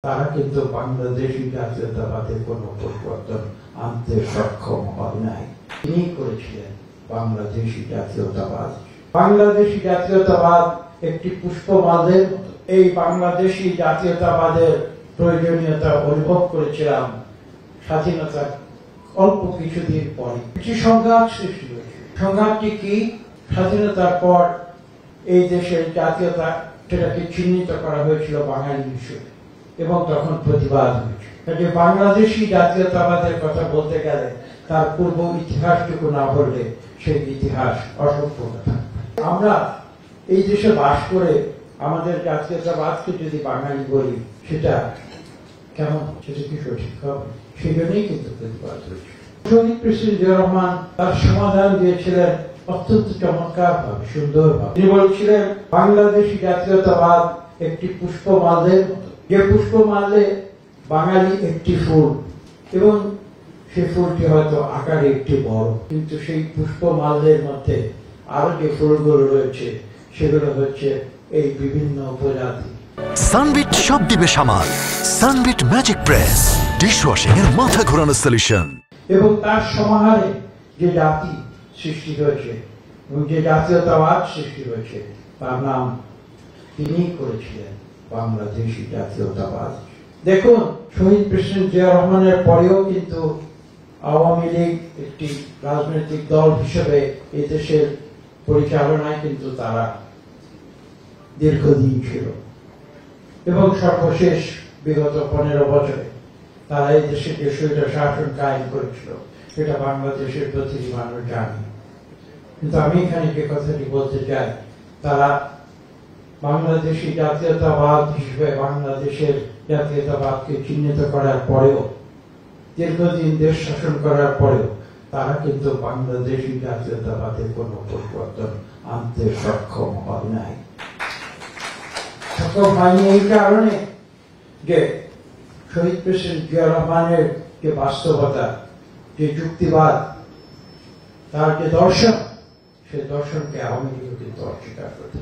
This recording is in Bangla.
তারা কিন্তু বাংলাদেশি জাতীয়তাবাদে কোনো পরিবর্তন আনতে সক্ষম হয় নাই। তিনি করেছিলেন বাংলাদেশি জাতীয়তাবাদ। বাংলাদেশি জাতীয়তাবাদ একটি পুষ্পমালের মতো। এই বাংলাদেশি জাতীয়তাবাদের প্রয়োজনীয়তা অনুভব করেছিলাম স্বাধীনতার অল্প কিছুদিন পরে। একটি সংঘাত সৃষ্টি হয়েছিল। সংঘাতটি কি? স্বাধীনতার পর এই দেশের জাতীয়তা সেটাকে চিহ্নিত করা হয়েছিল বাঙালি হিসেবে এবং তখন প্রতিবাদ হয়েছিল। কাজে বাংলাদেশি জাতীয়তাবাদের কথা বলতে গেলে তার পূর্ব ইতিহাসটুকু না বললে সেই ইতিহাস অসম্পূর্ণ থাকবে। আমরা এই দেশে বাস করে আমাদের জাতীয়তাবাদকে যদি বাঙালি বলি সেটা কেমন, সেটা কি সঠিক হবে? সেই জন্যই কিন্তু প্রতিবাদ হয়েছে। শহীদ প্রেসিডেন্ট জিয়াউর রহমান তার সমাধান দিয়েছিলেন অত্যন্ত চমৎকার ভাবে, সুন্দর ভাবে। তিনি বলছিলেন বাংলাদেশি জাতীয়তাবাদ একটি পুষ্পমালের মতো, যে পুষ্পমালে বাঙালি একটি ফুল এবং সেই ফুলটি হয়তো আকারে একটি বড়, কিন্তু সেই পুষ্পমালের মধ্যে আরো যে ফুলগুলো রয়েছে সেগুলো হচ্ছে এই বিভিন্ন উপজাতি। সানবিট সব দিবে সামাল। সানবিট ম্যাজিক প্রেস ডিশওয়াশিং এর মাথা ঘোরানো সলিউশন। এবং তার সমাহারে যে জাতি সৃষ্টি হয়েছে এবং যে জাতীয়তাবাদ সৃষ্টি হয়েছে তার নাম তিনি করেছিলেন বাংলাদেশি জাতীয়তাবাদ। দেখুন, শহীদ প্রেসিডেন্ট জিয়াউর রহমানের পরেও কিন্তু আওয়ামী লীগ একটি রাজনৈতিক দল হিসেবে এই দেশের পরিচালনায় কিন্তু তারা দীর্ঘদিন ছিল এবং সর্বশেষ বিগত 15 বছরে তারা এই দেশে যে স্বৈর শাসন কায়েম করেছিল সেটা বাংলাদেশের প্রতিটি মানুষ জানে। কিন্তু আমি এখানে যে কথাটি বলতে চাই, তারা বাংলাদেশি জাতীয়তাবাদ হিসেবে বাংলাদেশের জাতীয়তাবাদকে চিহ্নিত করার পরেও, দীর্ঘদিন দেশ শাসন করার পরেও তারা কিন্তু বাংলাদেশি জাতীয়তাবাদে কোনো পরিবর্তন আনতে সক্ষম হয় নাই। সক্ষম হয়নি এই কারণে যে শহীদ প্রেসিডেন্ট জিয়াউর রহমানের যে বাস্তবতা, যে যুক্তিবাদ, তার যে দর্শন, সেই দর্শনকে আওয়ামী লীগ কিন্তু অস্বীকার করতে